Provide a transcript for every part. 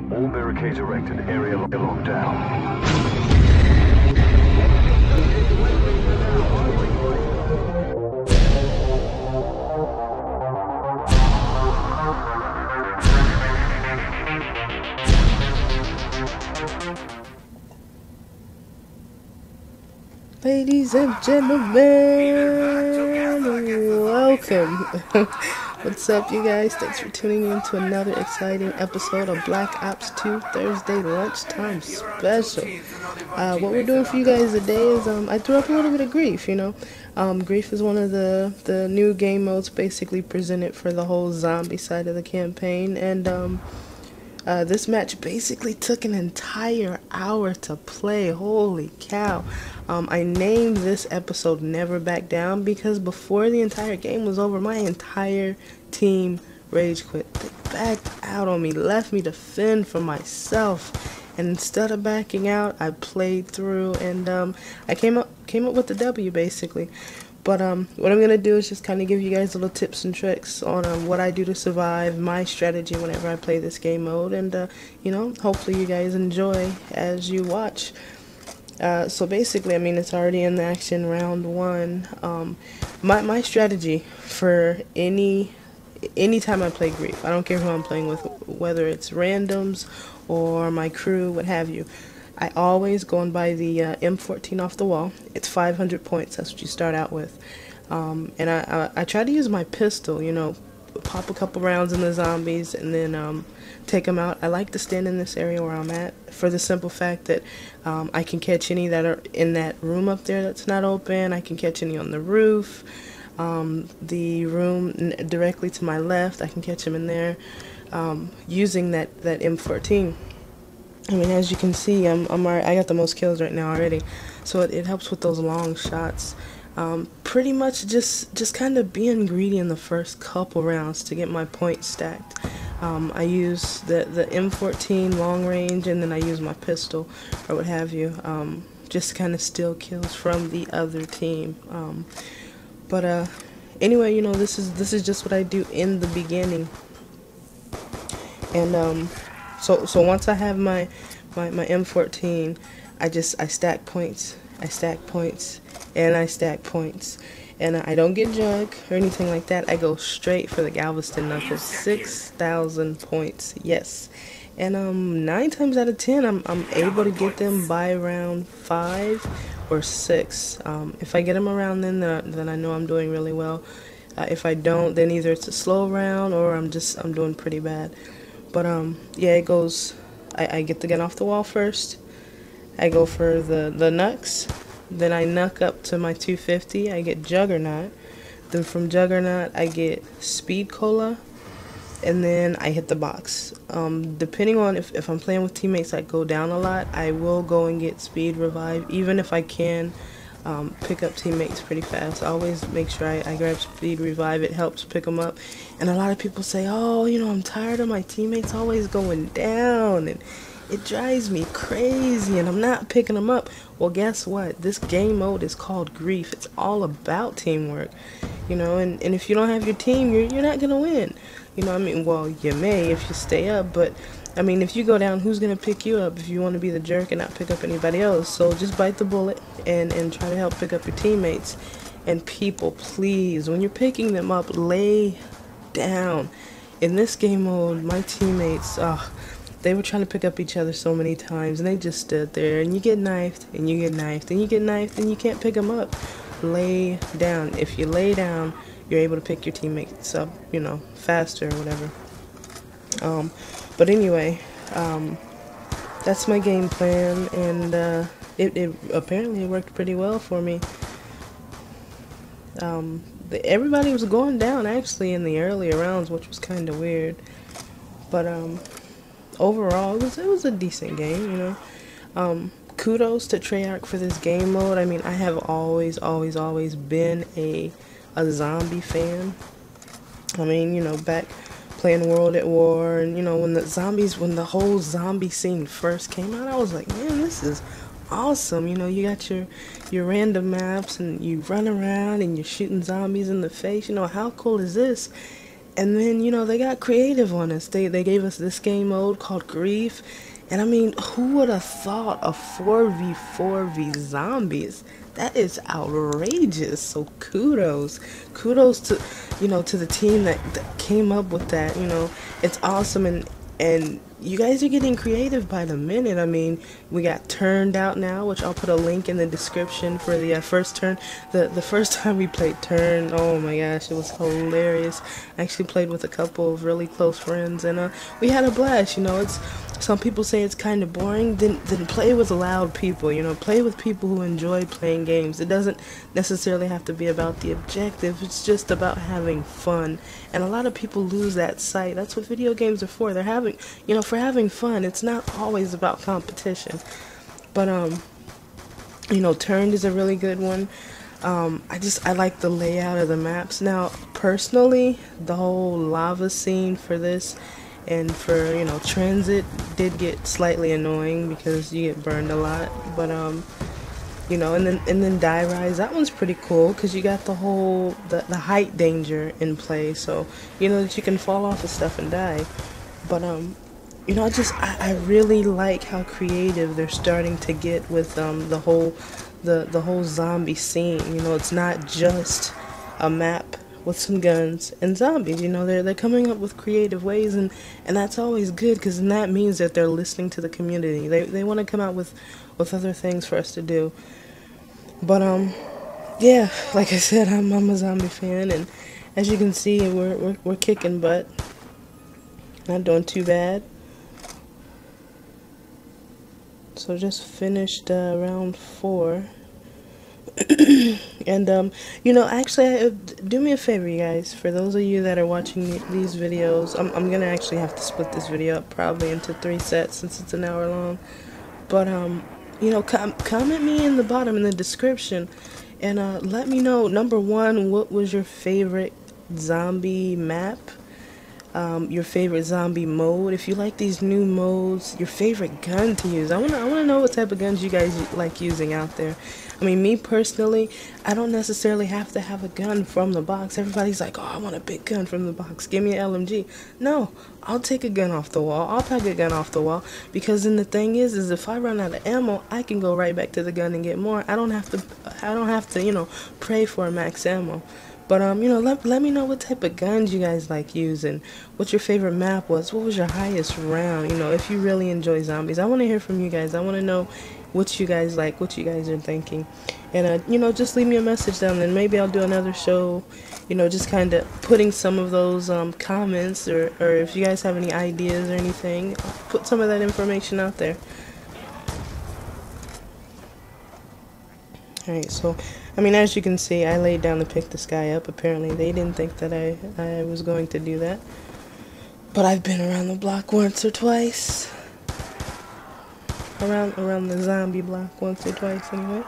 All barricades erected. Area locked down. Ladies and gentlemen, welcome. What's up, you guys? Thanks for tuning in to another exciting episode of Black Ops 2 Thursday Lunchtime Special. What we're doing for you guys today is I threw up a little bit of Grief, Grief is one of the new game modes basically presented for the whole zombie side of the campaign, and this match basically took an entire hour to play. Holy cow. I named this episode Never Back Down because before the entire game was over, my entire team rage quit. They backed out on me, left me to fend for myself. And instead of backing out, I played through, and I came up with the W basically. But what I'm going to do is just kind of give you guys little tips and tricks on what I do to survive, my strategy whenever I play this game mode, and, hopefully you guys enjoy as you watch. So basically, I mean, it's already in the action, round one. My strategy for any time I play Grief, I don't care who I'm playing with, whether it's randoms or my crew, what have you, I always go and buy the M14 off the wall. It's 500 points. That's what you start out with. And I try to use my pistol, pop a couple rounds in the zombies and then take them out. I like to stand in this area where I'm at for the simple fact that I can catch any that are in that room up there that's not open. I can catch any on the roof. The room directly to my left, I can catch them in there using that M14. I mean, as you can see, I got the most kills right now already, so it helps with those long shots. Pretty much just kind of being greedy in the first couple rounds to get my points stacked. I use the M14 long range, and then I use my pistol or what have you, just to kind of steal kills from the other team. But anyway, this is just what I do in the beginning, and So once I have my M14, I stack points, and I stack points, and I don't get junk or anything like that. I go straight for the Galveston Knuckles, 6,000 points, yes. And 9 times out of 10, I'm able to get them by round 5 or 6. If I get them around then I know I'm doing really well. If I don't, then either it's a slow round or I'm doing pretty bad. But yeah, it goes, I get the gun off the wall first, I go for the knucks, then I knuck up to my 250, I get Juggernaut, then from Juggernaut I get Speed Cola, and then I hit the box. Depending on if I'm playing with teammates that go down a lot, I will go and get Speed Revive, even if I can pick up teammates pretty fast. I always make sure I grab Speed Revive. It helps pick them up. And a lot of people say, oh, I'm tired of my teammates always going down, and it drives me crazy, and I'm not picking them up. Well, guess what? This game mode is called Grief. It's all about teamwork, and if you don't have your team, you're not gonna win. Well, you may if you stay up, but I mean, if you go down, who's going to pick you up if you want to be the jerk and not pick up anybody else? So just bite the bullet and try to help pick up your teammates. And people, please, when you're picking them up, lay down. In this game mode, my teammates, they were trying to pick up each other so many times, and they just stood there, and you get knifed, and you get knifed, and you get knifed, and you can't pick them up. Lay down. If you lay down, you're able to pick your teammates up, faster or whatever. But anyway, that's my game plan, and it apparently worked pretty well for me. Everybody was going down actually in the earlier rounds, which was kind of weird. But overall, it was a decent game, Kudos to Treyarch for this game mode. I mean, I have always been a zombie fan. I mean, back playing World at War, and when the whole zombie scene first came out, I was like, man, this is awesome. You got your random maps, and you run around and you're shooting zombies in the face. How cool is this? And then, you know, they got creative on us. They gave us this game mode called Grief. And I mean, who would have thought a 4v4v zombies? That is outrageous. So kudos. Kudos to, you know, to the team that came up with that. You know, it's awesome. And you guys are getting creative by the minute. I mean, we got Turned out now, which I'll put a link in the description for the first turn. The first time we played Turned, oh my gosh, it was hilarious. I actually played with a couple of really close friends, and we had a blast. You know, it's some people say it's kind of boring. Then play with loud people. You know, play with people who enjoy playing games. It doesn't necessarily have to be about the objective. It's just about having fun. And a lot of people lose that sight. That's what video games are for. They're having, you know, for having fun. It's not always about competition. But you know, Turned is a really good one. I like the layout of the maps. Now, personally, the whole lava scene for this and for, you know, Transit did get slightly annoying because you get burned a lot. But you know, and then Die Rise, that one's pretty cool because you got the whole the height danger in play, so you know that you can fall off of stuff and die. But you know, I really like how creative they're starting to get with the whole zombie scene. You know, it's not just a map with some guns and zombies. You know, they're coming up with creative ways, and that's always good because that means that they're listening to the community. They want to come out with other things for us to do. But yeah, like I said, I'm a zombie fan, and as you can see, we're kicking butt. Not doing too bad. So just finished round 4. And you know, actually, do me a favor, you guys. For those of you that are watching these videos, I'm gonna actually have to split this video up probably into 3 sets since it's an hour long. But you know, comment me in the bottom in the description, and let me know, number 1, what was your favorite zombie map, your favorite zombie mode, if you like these new modes, your favorite gun to use. I wanna know what type of guns you guys like using out there. I mean, me personally, I don't necessarily have to have a gun from the box. Everybody's like, oh, I want a big gun from the box. Give me an LMG. No, I'll take a gun off the wall. I'll pack a gun off the wall. Because then the thing is if I run out of ammo, I can go right back to the gun and get more. I don't have to, you know, pray for a max ammo. But you know, let me know what type of guns you guys like using, what your favorite map was, what was your highest round, you know, if you really enjoy zombies. I want to hear from you guys. I want to know what you guys like, what you guys are thinking. And you know, just leave me a message down there. Maybe I'll do another show, you know, just kind of putting some of those comments, or if you guys have any ideas or anything, I'll put some of that information out there. Alright, so I mean, as you can see, I laid down to pick this guy up. Apparently they didn't think that I was going to do that, but I've been around the block once or twice, around the zombie block once or twice anyway.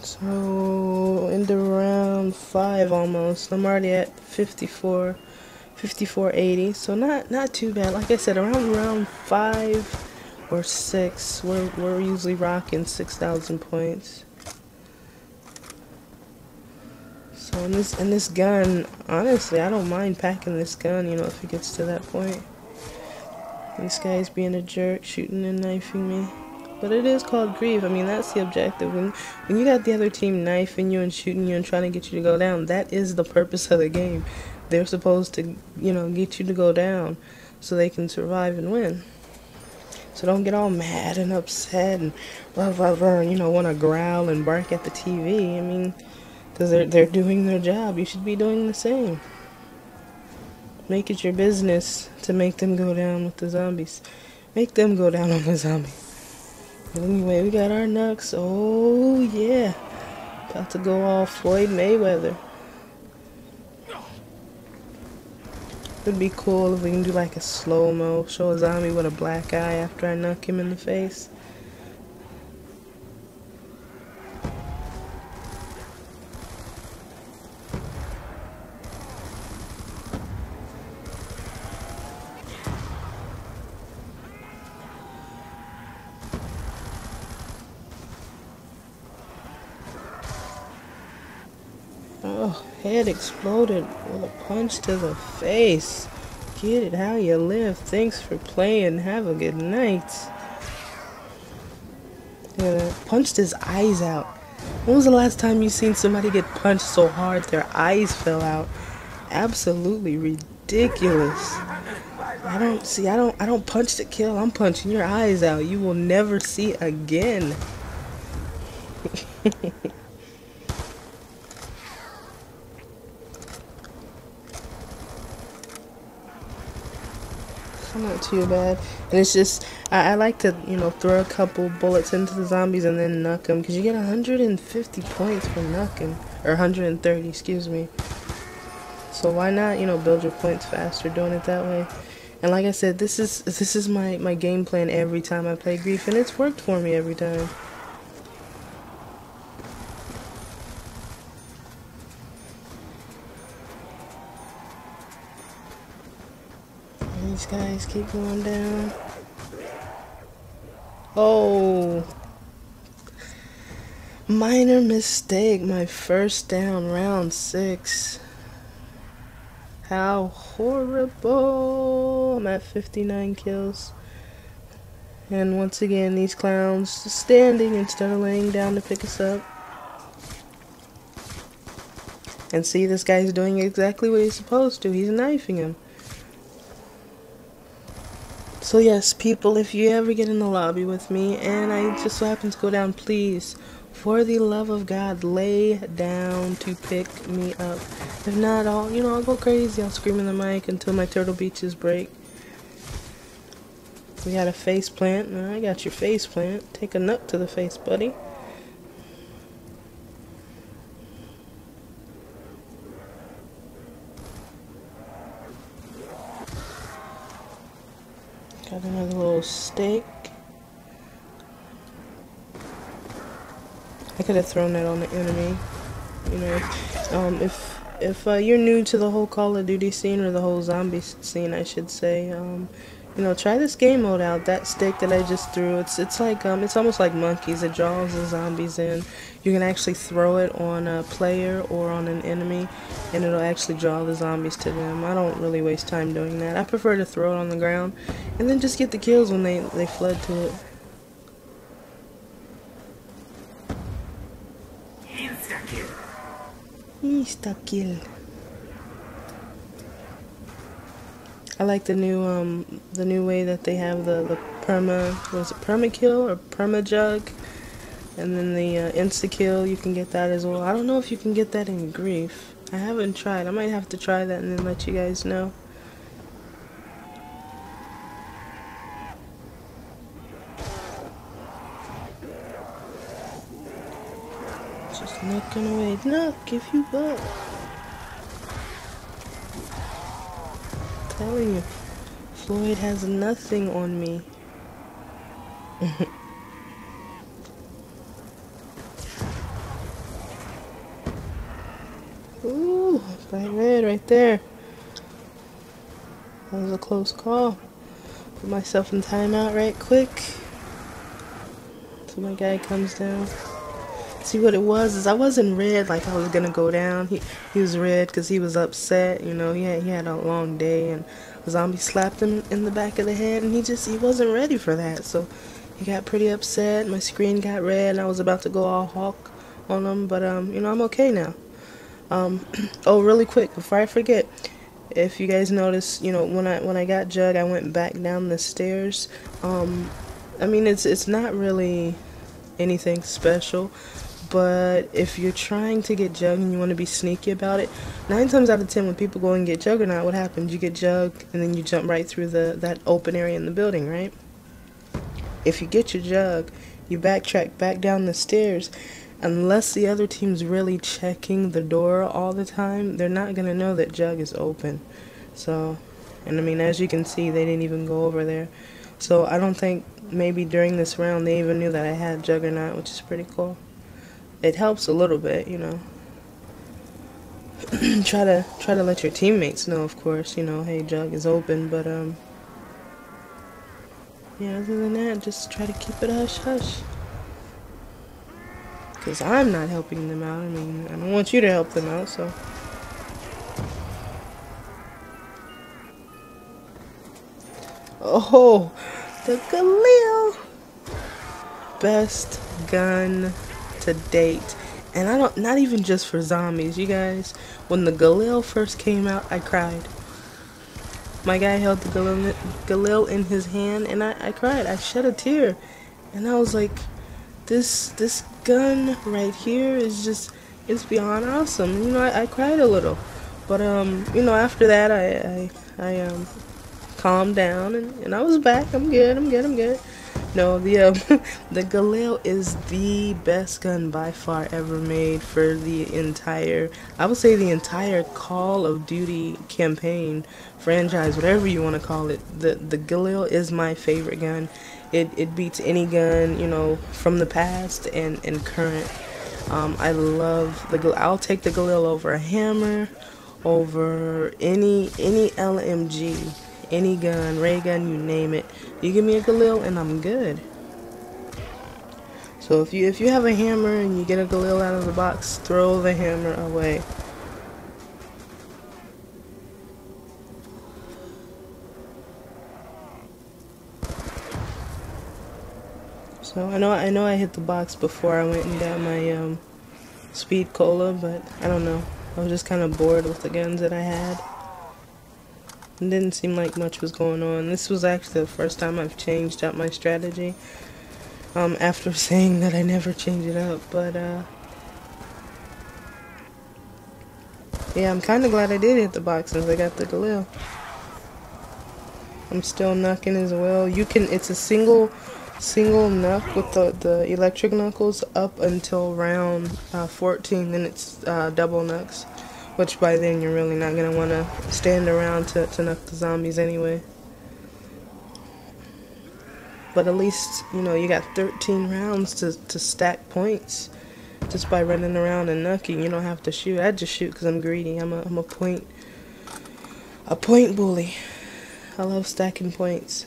So into round 5 almost. I'm already at 5480, so not too bad. Like I said, around round 5 or 6, we're usually rocking 6,000 points. So in this gun, honestly, I don't mind packing this gun, you know, if it gets to that point. This guy's being a jerk, shooting and knifing me. But it is called Grief. I mean, that's the objective. When you got the other team knifing you and shooting you and trying to get you to go down, that is the purpose of the game. They're supposed to, you know, get you to go down so they can survive and win. So don't get all mad and upset and you know, want to growl and bark at the TV. I mean, because they're doing their job. You should be doing the same. Make it your business to make them go down with the zombies. Make them go down on the zombie. But anyway, we got our Nux. Oh yeah, about to go all Floyd Mayweather. It'd be cool if we can do like a slow-mo, show a zombie with a black eye after I knock him in the face. Oh, head exploded with a punch to the face. Get it how you live. Thanks for playing. Have a good night. Yeah, punched his eyes out. When was the last time you seen somebody get punched so hard their eyes fell out? Absolutely ridiculous. I don't punch to kill. I'm punching your eyes out. You will never see again. Not too bad. And it's just, I like to, you know, throw a couple bullets into the zombies and then nuke them. Because you get 150 points for nuking. Or 130, excuse me. So why not, you know, build your points faster doing it that way. And like I said, this is my game plan every time I play Grief. And it's worked for me every time. These guys keep going down. Oh, minor mistake. My first down, round 6. How horrible. I'm at 59 kills. And once again, these clowns standing instead of laying down to pick us up. And see, this guy's doing exactly what he's supposed to. He's knifing him. So yes, people, if you ever get in the lobby with me and I just so happen to go down, please, for the love of God, lay down to pick me up. If not, I'll go crazy. I'll scream in the mic until my turtle beaches break. We got a face plant. I got your face plant. Take a nut to the face, buddy. Got another little steak. I could have thrown that on the enemy. You know, if you're new to the whole Call of Duty scene, or the whole zombie scene, I should say, you know, try this game mode out. That stick that I just threw, it's like it's almost like monkeys. It draws the zombies in. You can actually throw it on a player or on an enemy, and it'll actually draw the zombies to them. I don't really waste time doing that. I prefer to throw it on the ground and then just get the kills when they flood to it. Insta-kill. I like the new way that they have the perma kill or perma jug, and then the insta kill. You can get that as well. I don't know if you can get that in Grief. I haven't tried. I might have to try that and then let you guys know. Just knocking away. Knock if you will. Telling you, Floyd has nothing on me. Ooh, bright red right there. That was a close call. Put myself in timeout right quick. So my guy comes down. See, what it was is I wasn't red like I was gonna go down. He was red because he was upset. You know, he had a long day, and a zombie slapped him in the back of the head, and he wasn't ready for that. So he got pretty upset. My screen got red, and I was about to go all hawk on him, but you know, I'm okay now. Oh, really quick before I forget, if you guys notice, you know, when I got Jug, I went back down the stairs. I mean, it's not really anything special. But if you're trying to get Jug and you want to be sneaky about it, 9 times out of 10 when people go and get Juggernaut, what happens? You get Jug and then you jump right through that open area in the building, right? If you get your Jug, you backtrack back down the stairs. Unless the other team's really checking the door all the time, they're not going to know that Jug is open. So, and I mean, as you can see, they didn't even go over there. So I don't think maybe during this round they even knew that I had Juggernaut, which is pretty cool. It helps a little bit, you know. try to let your teammates know, of course, you know, hey, Jug is open, but yeah, other than that, just try to keep it hush hush. Because I'm not helping them out. I mean, I don't want you to help them out, so. Oh, the Galil. Best gun to date. And I don't, not even just for zombies, you guys. When the Galil first came out, I cried. My guy held the Galil in his hand, and I cried. I shed a tear. And I was like, this gun right here is just, it's beyond awesome. You know, I cried a little. But, you know, after that, I calmed down, and I was back. I'm good. No, the the Galil is the best gun by far ever made for the entire, I would say the entire Call of Duty campaign, franchise, whatever you want to call it. The Galil is my favorite gun. It beats any gun, you know, from the past and current. I love the Galil. I'll take the Galil over a hammer, over any LMG. Any gun, ray gun, you name it. You give me a Galil and I'm good. So if you have a hammer and you get a Galil out of the box, throw the hammer away. So I know I hit the box before I went and got my speed cola, but I don't know. I was just kind of bored with the guns that I had. It didn't seem like much was going on. This was actually the first time I've changed up my strategy. After saying that I never change it up, but yeah, I'm kind of glad I did hit the box since I got the Galil. I'm still knucking as well. You can, it's a single knuck with the electric knuckles up until round 14, then it's double knucks. Which by then you're really not going to want to stand around to knuck the zombies anyway. But at least, you know, you got 13 rounds to stack points just by running around and knucking. You don't have to shoot. I just shoot because I'm greedy. I'm a point bully. I love stacking points.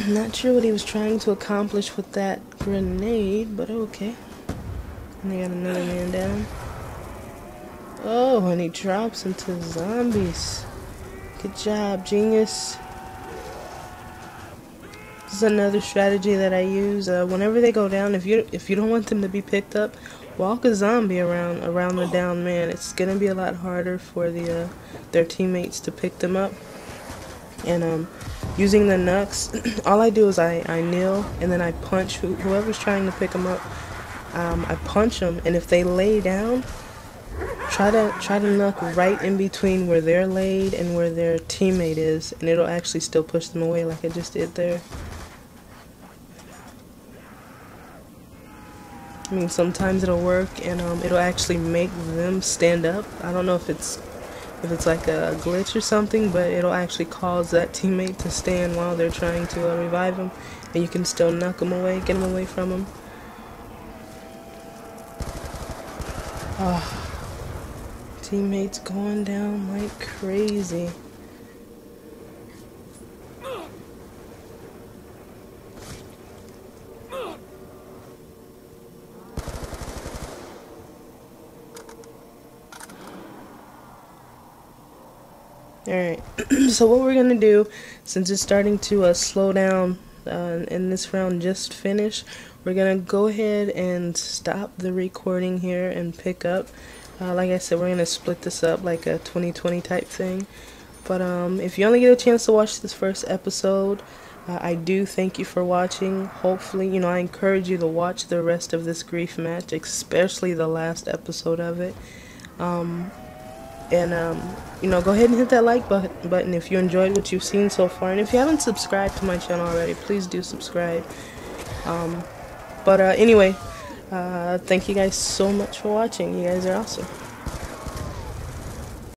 Not sure what he was trying to accomplish with that grenade, but okay. And they got another man down. Oh, and he drops into zombies. Good job, genius. This is another strategy that I use. Whenever they go down, if you don't want them to be picked up, walk a zombie around the down man. It's gonna be a lot harder for their teammates to pick them up. And using the knucks, all I do is I kneel and then I punch whoever's trying to pick them up. I punch them, and if they lay down, try to knuck right in between where they're laid and where their teammate is, and it'll actually still push them away like I just did there. I mean, sometimes it'll work, and it'll actually make them stand up. I don't know if it's like a glitch or something, but it'll actually cause that teammate to stand while they're trying to revive him, and you can still knock them away, get them away from him. Oh, teammates going down like crazy. Alright, so what we're gonna do, since it's starting to slow down and this round just finished. We're gonna go ahead and stop the recording here and pick up. Like I said, we're gonna split this up like a 2020 type thing. But if you only get a chance to watch this first episode, I do thank you for watching. Hopefully, you know, I encourage you to watch the rest of this grief match, especially the last episode of it. You know, go ahead and hit that like button if you enjoyed what you've seen so far. And if you haven't subscribed to my channel already, please do subscribe. Anyway, thank you guys so much for watching. You guys are awesome.